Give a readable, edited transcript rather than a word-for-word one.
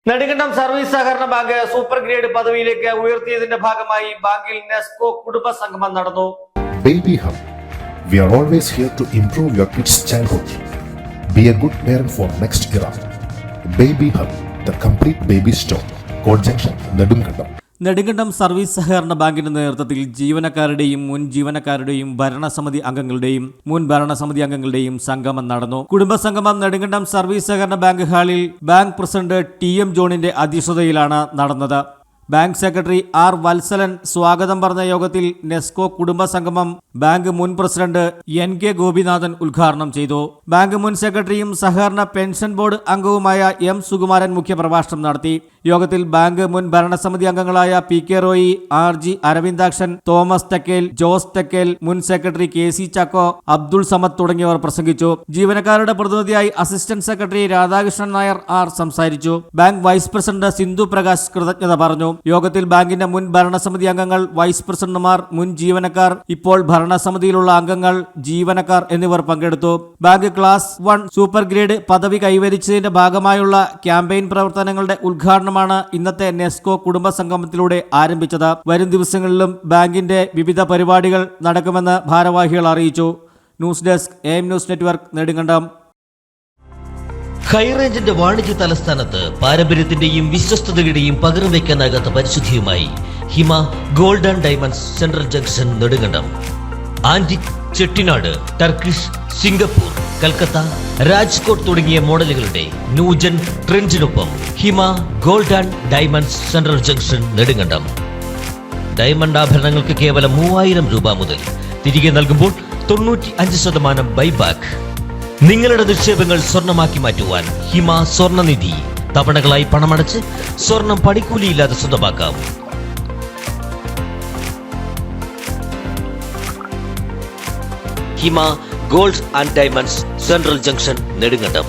Nedumkandam service സഹകരണ bank super grade പദവിയിലേക്ക് ഉയർത്തിയതിന്റെ ഭാഗമായി ബാങ്കിൽ നെസ്കോ കുടുംബ സംഗമം നടന്നു. Baby Hub. We are always here to improve your kids' childhood. Be a good parent for next era. Baby Hub, the complete baby store. Court Junction, Nedungandam. Nedumkandam service സഹകരണ ബാങ്കിന്റെ നേതൃത്വത്തിൽ ജീവനക്കാരുടെയും മുൻ ജീവനക്കാരുടെയും ഭരണസമിതി അംഗങ്ങളുടെയും മുൻ ഭരണസമിതി അംഗങ്ങളുടെയും സംഗമം നടന്നു. കുടുംബസംഗമം നെടുങ്കണ്ടം സർവീസ് സഹകരണ ബാങ്ക് ഹാളിൽ ബാങ്ക് പ്രസിഡന്റ് TM ജോണിന്റെ അധ്യക്ഷതയിലാണ് നടന്നത്. ബാങ്ക് സെക്രട്ടറി R വത്സലൻ സ്വാഗതം പറഞ്ഞ യോഗത്തിൽ നെസ്കോ കുടുംബസംഗമം ബാങ്ക് മുൻ പ്രസിഡന്റ് NK ഗോപിനാഥൻ ഉദ്ഘാടനം ചെയ്തു. ബാങ്ക് മുൻ സെക്രട്ടറിയും സഹകരണ പെൻഷൻ ബോർഡ് അംഗവുമായ M സുകുമാരൻ മുഖ്യപ്രഭാഷണം നടത്തി. യോഗത്തിൽ ബാങ്ക് മുൻ ഭരണസമിതി അംഗങ്ങളായ PK റോയി, RG അരവിന്ദാക്ഷൻ, തോമസ് തെക്കേൽ, ജോസ് തെക്കേൽ, മുൻ സെക്രട്ടറി KC ചാക്കോ, അബ്ദുൾ സമദ് തുടങ്ങിയവർ പ്രസംഗിച്ചു. ജീവനക്കാരുടെ പ്രതിനിധിയായി assistant secretary Radhakrishnan Nair R സംസാരിച്ചു. Bank vice president Sindhu Prakash കൃതജ്ഞത പറഞ്ഞു. യോഗത്തിൽ ബാങ്കിന്റെ മുൻ ഭരണസമിതി അംഗങ്ങൾ, വൈസ് പ്രസിഡന്റുമാർ, മുൻ ജീവനക്കാർ, ഇപ്പോൾ ഭരണസമിതിയിലുള്ള അംഗങ്ങൾ, ജീവനക്കാർ എന്നിവർ പങ്കെടുത്തു. ബാങ്ക് ക്ലാസ് 1 സൂപ്പർ ഗ്രേഡ് പദവി കൈവരിച്ചതിന്റെ ഭാഗമായുള്ള ക്യാമ്പയിൻ പ്രവർത്തനങ്ങളുടെ ഉദ്ഘാടനമാണ് ഇന്നത്തെ നെസ്കോ കുടുംബ സംഗമത്തിലൂടെ ആരംഭിച്ചത്. വരും ദിവസങ്ങളിലും ബാങ്കിന്റെ വിവിധ പരിപാടികൾ നടക്കുമെന്ന് ഭാരവാഹികൾ അറിയിച്ചു. News desk AM news network, Nedumkandam. ഹൈറേഞ്ചിന്റെ വാണിജ്യ തലസ്ഥാനത്ത് പാരമ്പര്യത്തിന്റെയും വിശ്വസ്തതയുടെയും പകരം വയ്ക്കാനാകാത്ത പരിശുദ്ധിയുമായി Hima gold and diamonds central junction, Nedumkandam. Antique, Chettinad, Turkish, Singapore, Calcutta, Rajkot തുടങ്ങിയ മോഡലുകളുടെ ന്യൂജൻ ട്രെൻഡിനൊപ്പം Hima gold and diamonds central junction, Nedumkandam. Diamond ആഭരണങ്ങൾക്ക് കേവലം 3000 രൂപ മുതൽ, തിരികെ നൽകുമ്പോൾ 95% ബൈബാക്ക്. നിങ്ങളുടെ നിക്ഷേപങ്ങൾ സ്വർണമാക്കി മാറ്റുവാൻ ഹിമ സ്വർണനിധി. തവണകളായി പണമടച്ച് സ്വർണം പണിക്കൂലിയില്ലാതെ സ്വന്തമാക്കാം. Hima gold and diamonds central junction, Nedumkandam.